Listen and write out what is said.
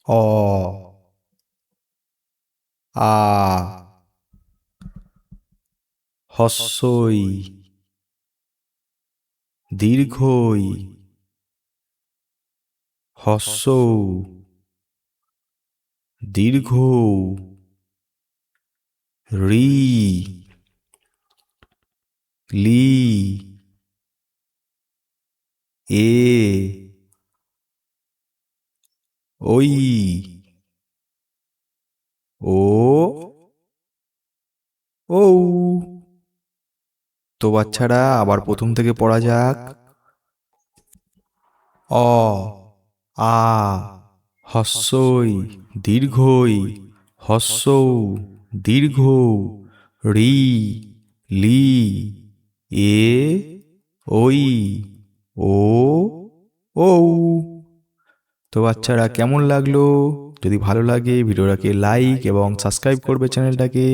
অ আ হস্যই দীর্ঘই হস্যৌ দীর্ঘ রি লি এ ওই ও ঔ। তো বাচ্চারা আবার প্রথম থেকে পড়া যাক। অ আ হস্যই দীর্ঘই হস্যৌ দীর্ঘ রি লি এ ওই ও ঔ। তো বাচ্চারা কেমন লাগলো? যদি ভালো লাগে ভিডিওটাকে লাইক এবং সাবস্ক্রাইব করবে চ্যানেলটাকে।